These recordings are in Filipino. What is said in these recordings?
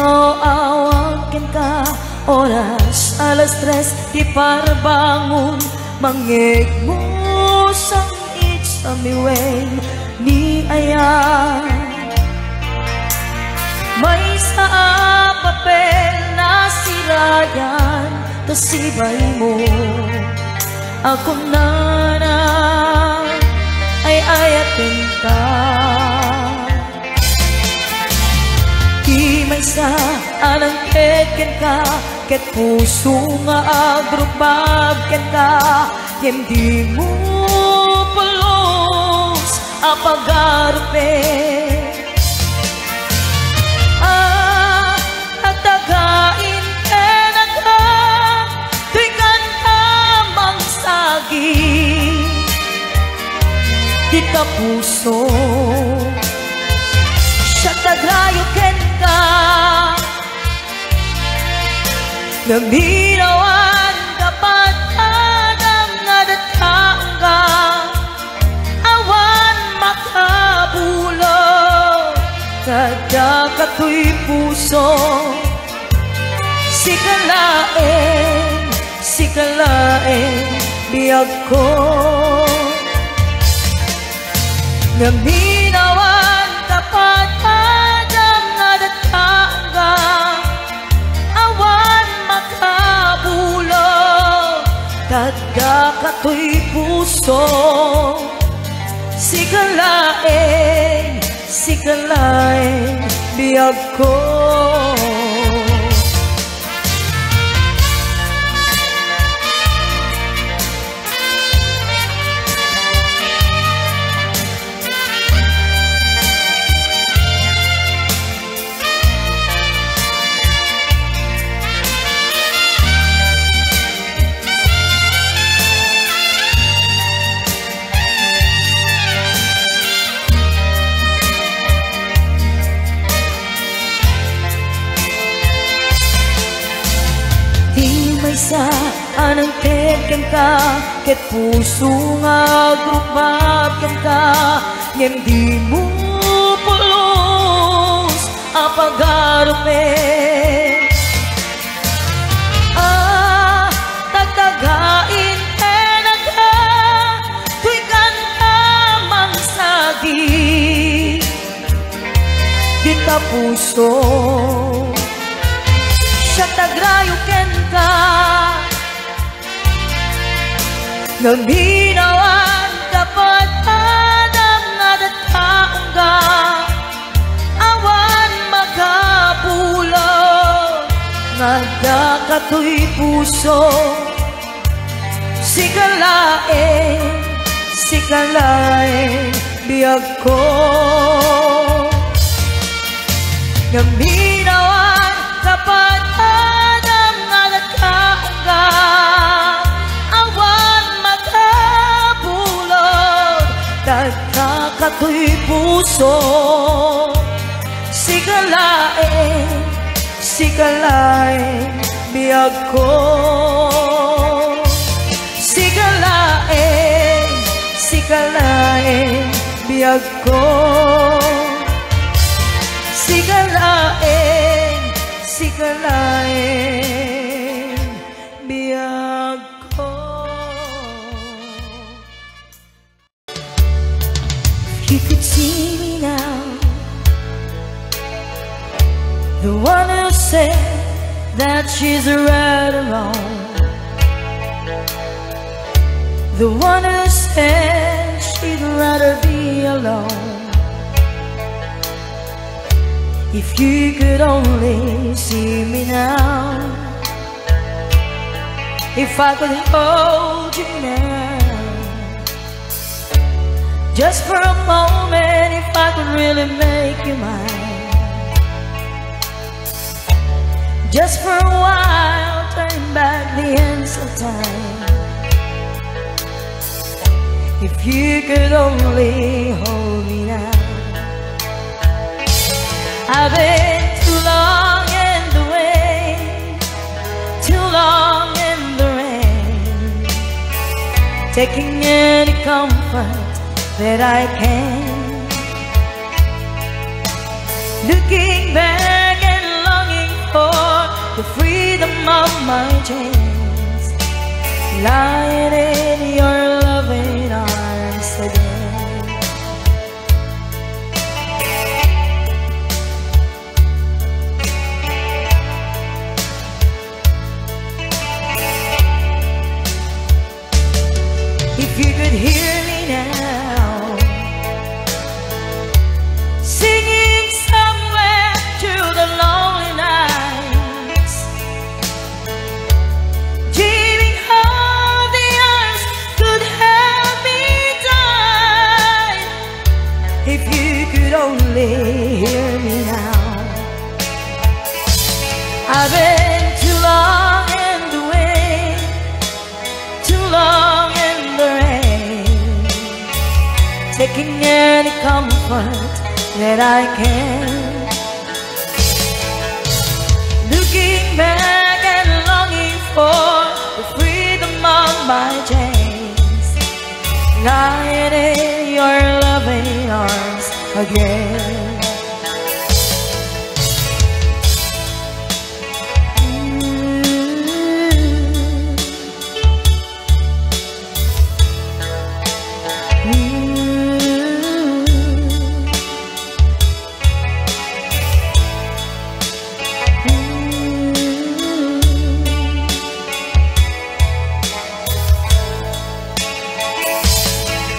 awaken ka. Oras 3:00 di para bangon. Mangeg mo sang it's a miweng ni ayan. May sa papel na sirayan, tasibay mo ako na ay ayatin ka. Di may sa anang ketken ka, ket puso nga agrupagken ka. Hindi mo pulos apagarupe. Nagtagain ka ka, tuy kantamang sagi. Di ka puso siya tagrayo ken ka. Naminawan dapat anang nadataang ka. Awan makabulog kada kato'y puso. Sikalain biyag ko. Naminawan dapat anang nadataang ka. Awan makabulog kada kato'y puso. Sikalain biyag ko. Sa anang ketken ka, ket puso nga agrupagken ka. Ngem di mo pulos apagarupe. Tagtagain ka tuy kantamang sagi. Di ka puso siya tagrayo ken ka. Naminawan dapat anang nadataong ka. Awan magabulog ngada kato'y puso. Sikalain biyag ko. Naminawan dapat anang nadataong ka. Kada kato'y puso. Sikalain biyag ko. Sikalain biyag ko. Sikalain biyag ko. You could see me now, the one who said that she's right or wrong, the one who said she'd rather be alone. If you could only see me now, if I could hold you now, just for a moment, if I could really make you mine, just for a while, turn back the ends of time. If you could only hold me now. I've been too long in the rain, too long in the rain, taking any comfort that I can, looking back and longing of my chains, lying in your loving arms again. If you could hear me now, singing somewhere through the lonely nights, dreaming how the arms could help me die. If you could only hear me now. I've been too long in the wind, too long in the rain, taking any comfort that I can, looking back and longing for the freedom of my chains, lying in your loving arms again.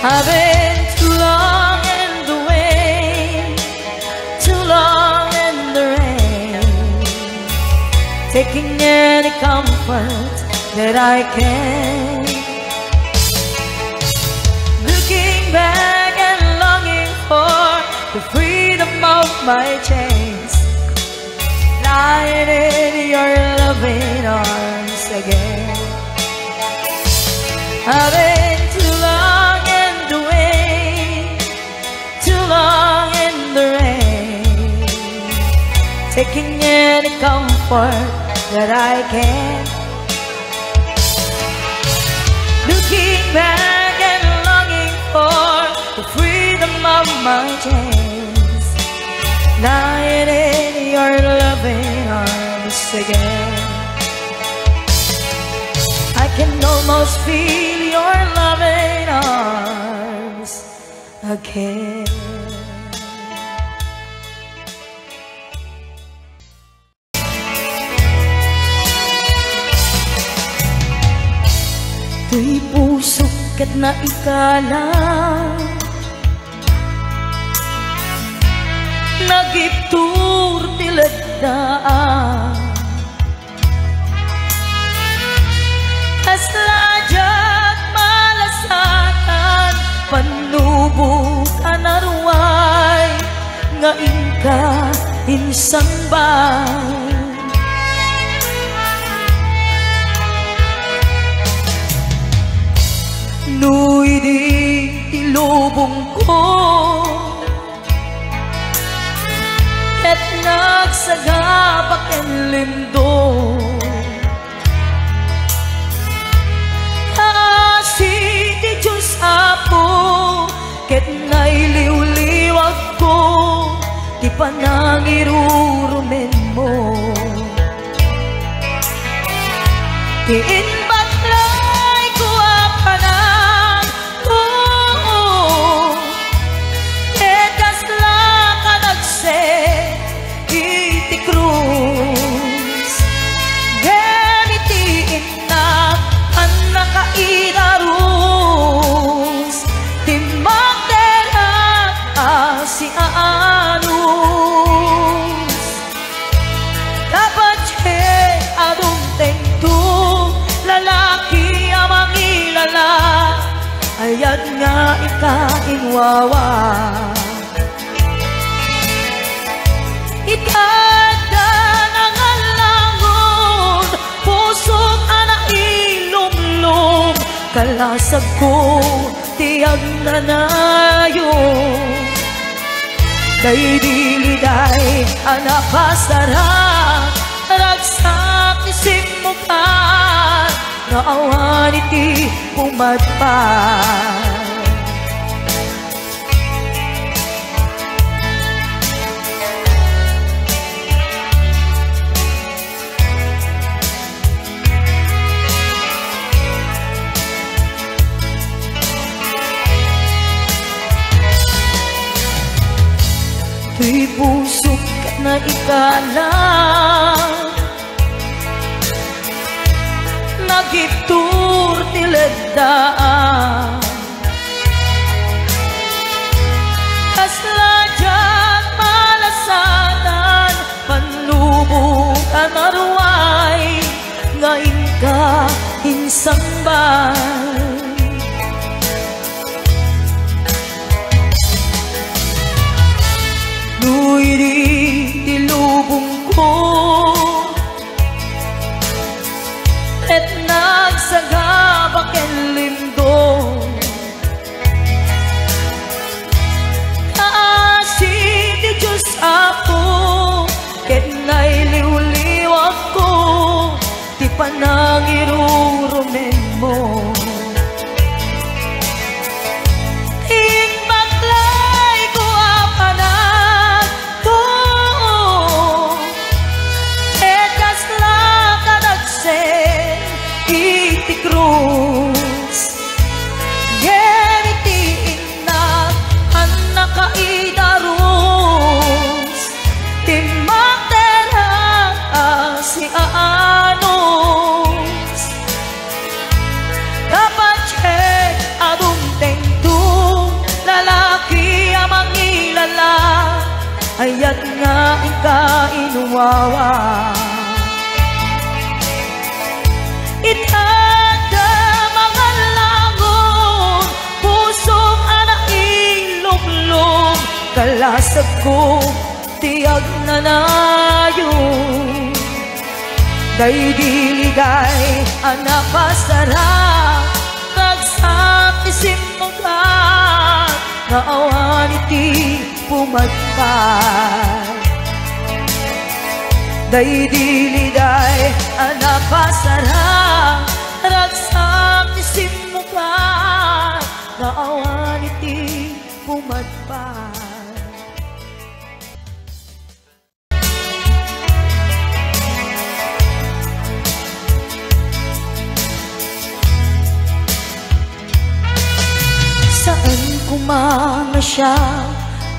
I've been too long in the wind, too long in the rain, taking any comfort that I can, looking back and longing for the freedom of my chains, lying in your loving arms again. I've been too long in the wind, too long in the rain, taking any comfort that I can, looking back and longing for the freedom of my chains, lying in your loving arms again. I can almost feel your loving arms again. Tuy puso kat na ikalang nagiptur tiladaan, aslajat malasakan panubukan arway nga inka insang bay. Nu'y di ilubong ko at nagsagabak ang lindo, kasi di Diyos apo ket nailiw-liwag ko di pa nangirurumen mo. Tiin batlay ko apanang ko etas la ka nagse iti krus gamitiin na ang nakairarus timang terak si aanus dapat adong tengtu lalaki amang ilala ayat nga ikainwawa ikada nangalangon pusong anailumlum kalasag ko tiyag nanayon day diliday anak pasarap ragsak isip mo ka na awan iti pumadpad. nga ikalang nagitur tiledaan kasla dyan malasanan panlubukan arway ngayon ka insambal nu'y di tilubong ko et nagsagabak en lindong kaasi di Diyos ako ket nailiw-liw ako di panangirurumen mo Cruz Geritiin na ang nakaidarus Timatera si Aanos Dapat cek adunteng tu lalaki amang ilala Ayat nga ikainuwawa Itada mga langon pusong anailog-log kalasag ko tiyag na nayon day diligay anak pasarap nagsapisim magat na awan iti pumadpad day diliday anak pasarap ragsam isimukan na awan iti pumadpad saan kumanga siya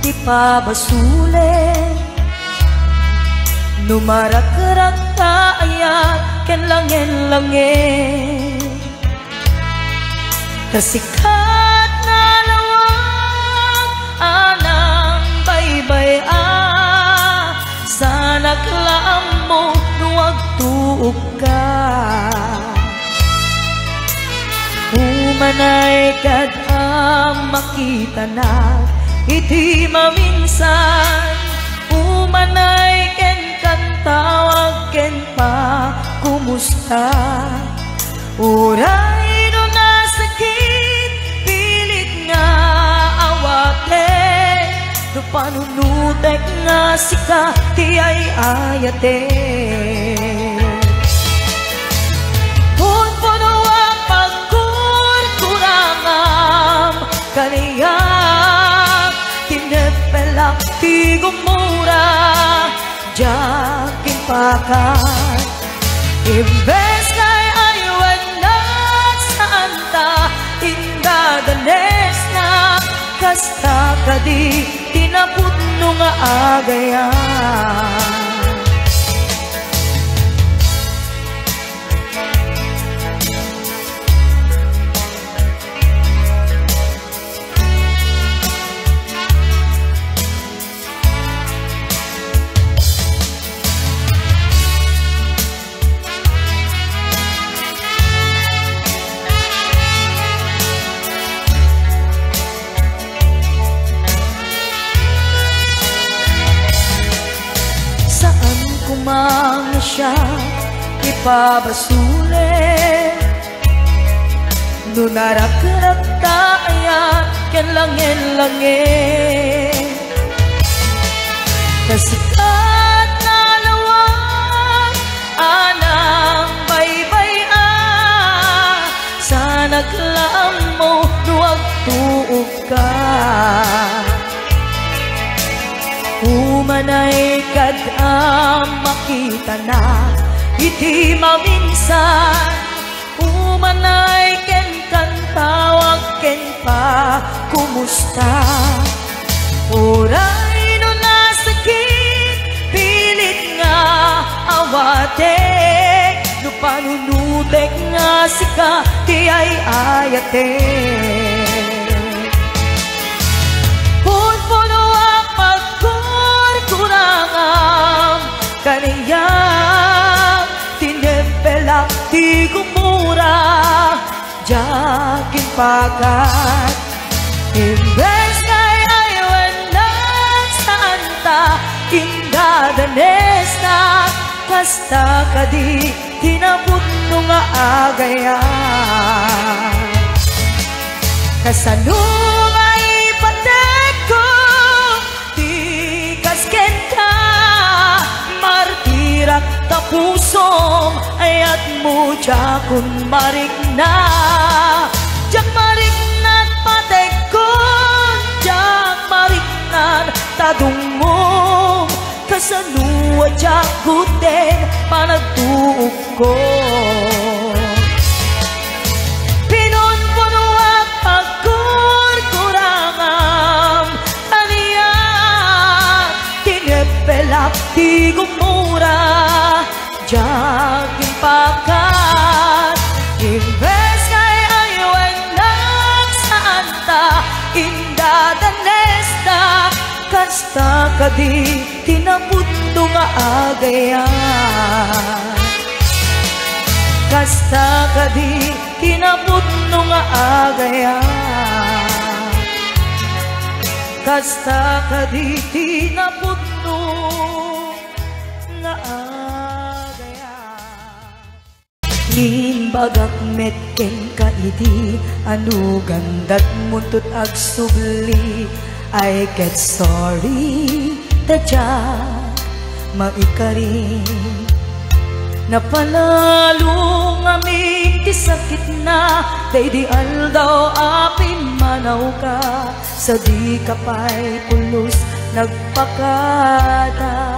di pabasulit Numarak-rak kaayat ken langin-langin Kasikat na lawang anang baybay Sa naglaam mo nuwag tuog ka Humanay kad ang makita na iti maminsan Humanay ken tawag ken pa kumusta Uray no nasakit pilit nga awate No panunutek nga sika ti ay ayate Kung puno ang pagkurkurangam Kaniyak tinepelak ti gumura Jakin pakat Imbes kay aywan na saan ta Indadanes na Kasta kadi tinaputno nga agayan Kumanga siya ipabasulit Nunarak-rak tayan ken langin-langin Kasikat na lawang anang baybay Sa naglaam mo nuwag tuog ka Humanay kad ang makita na iti maminsan Humanay ken kantawag ken pa kumusta Oray no nasakit ate no panunutek nga sika ti ay ayate punpuno ang pagkurkurangam kaniyang tinempelak ti gumura jakin pakat imbes kay aywan nagsanta indadanes na kasta kadi tinabot no nga agayan kasano nga ipatek ko ti kasken ka martirak tapusom ayat mo jakun marik na jak marik na patek ko jak marik na tadungom kasano jak guten panagtuog ko pinunpuno at pagkurkurangam aniya tinepelak ti gumura jagin pakat imbes kay aywan nagsanta indadanes na kasta kadi tinabutto nga agayan kasta kadi tinabutto nga agayan kasta kadi tinabutto nga agayan limbagak metken ka idi anu gandat muntut ag subli I get sorry tadya maikarin napanalo aming ti sakit na day di aldaw api manaw ka sa di kapay pulos nagpakada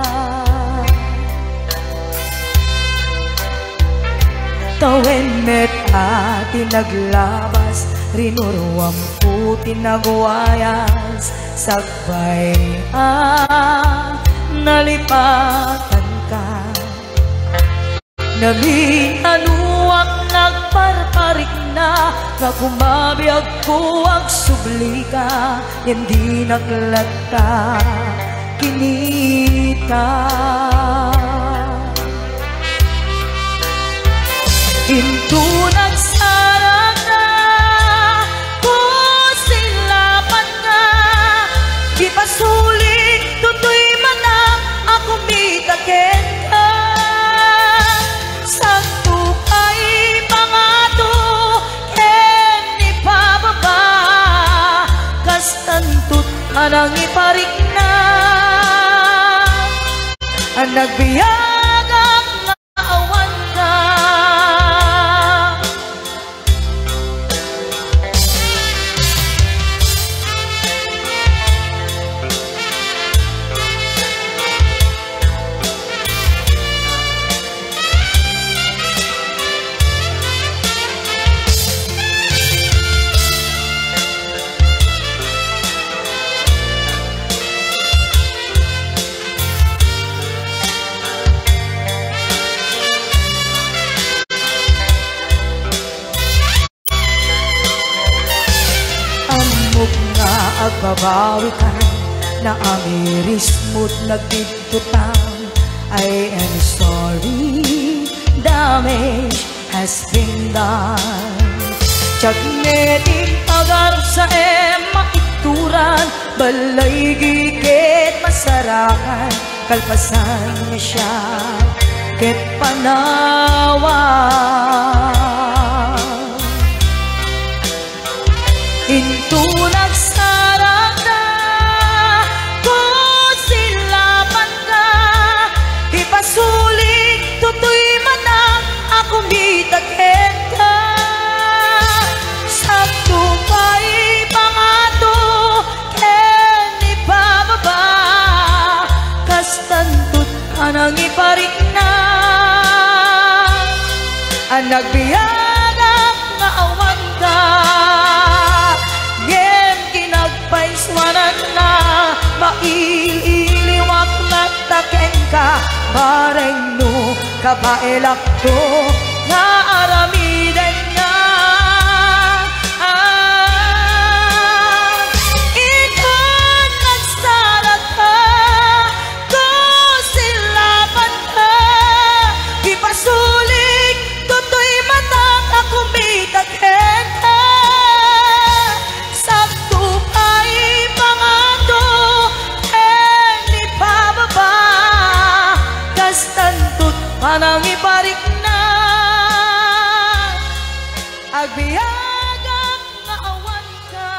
tawen met ati naglabas rinuruam ko tinagwayas sakbay nalipatan ka nami anuak nagparparik na nga kumabiyag ko ang subli ka hindi naglata kinita into nagsarag na kusilapan nga ipasulit tutoy manang ako mitaken ka sakto kay pangato ken ipababa kastantut anang iparik na ang nagbiyagang nga awan ka agbabawi ka na amiris mo't nagdidutang I am sorry damage has been done Chagneting agarap sa maituran balay gigit masarakan kalpasan niya siya ket panawan into nagsarang na kung silapan ka ipasulit tutoy manang ako mitaken ka sakto pa'y pangato ken ipababa kastantut anang iparik na ang nagbiyagang nga awan ka paiswanan na maililiwak na taken ka pareng no kapailak ko nga aramidan nga ikot nagsarat ka ko silapan ka ipasulik toto'y matang ako mitaghen ka sakto ay pangato ni pababa kastantot panang ibarik na agbiyagang nga awan ka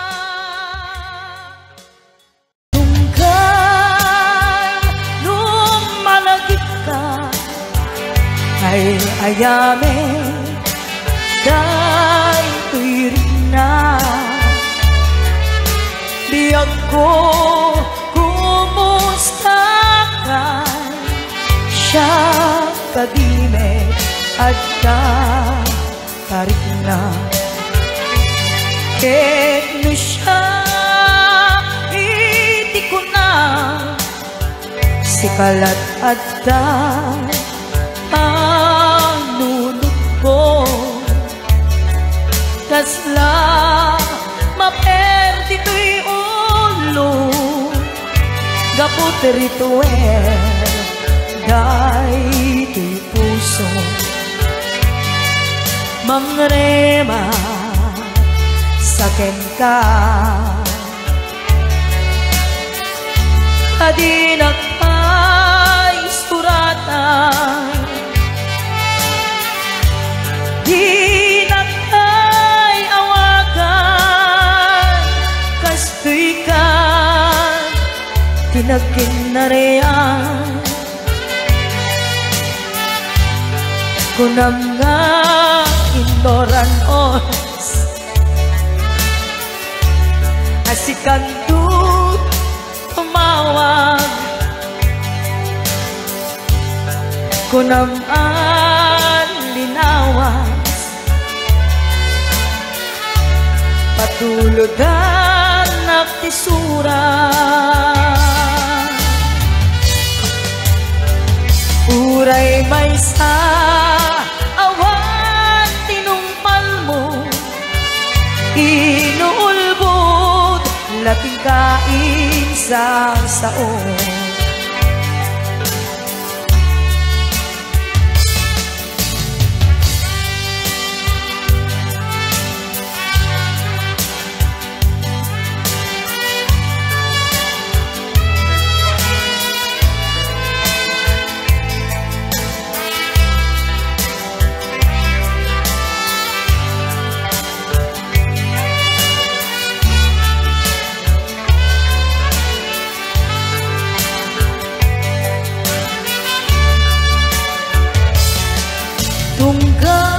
tungkay nung malagip ka ay ayame day tuwirin na biyag ko kumusta ka siya kadime at ka tarik na ket no siya iti ko na sikalat at ka panunod ko kasla maperdi to'y ulo gapot rituel day to'y puso mangrema saken ka adinak ay suratan dinak ay awagan kastoy ka tinagkinarean kunam nga indoran os asikan tu tumawag kunam an linawas patuludan naktisura uray may sa awan tinumpal mo inuulbod lating kain sa saon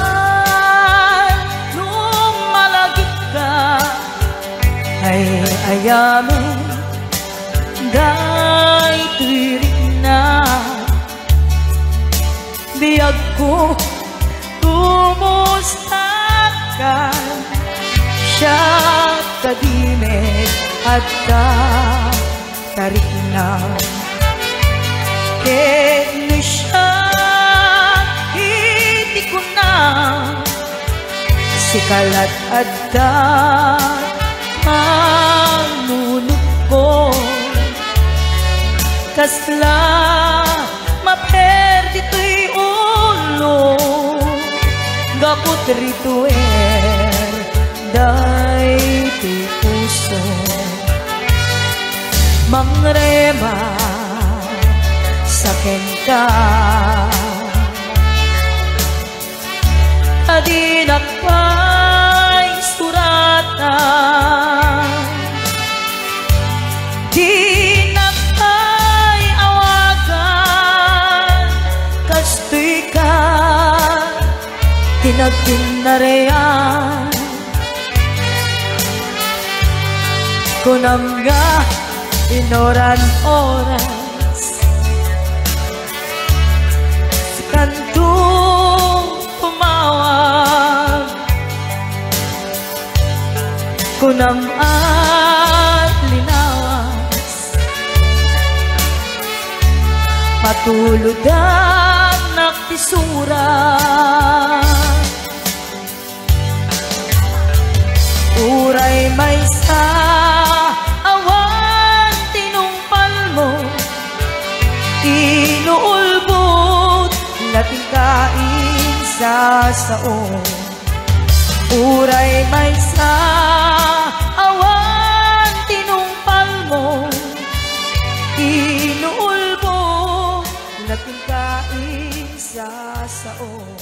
tungkay nung malagip ka ay ayame day tuwirik na biyag ko kumusta ka siya kadimit at ka tarik na ket no siya ko na sikalat at da manunod ko kasla maperdi to'y ulo gapot rituel day to'y puso mangrema saken ka adinak pa'y suratan dinak pa'y awagan kastoy ka tinagtinarean kunam nga inoran-oras kantong tumawag kunam at linawas patuludan na tisura. Uray may sa awan tinumpal mo, inuulbot nating kain sa sao. Uray may sa awan tinumpal mo, inuulbot nating kain sa sao.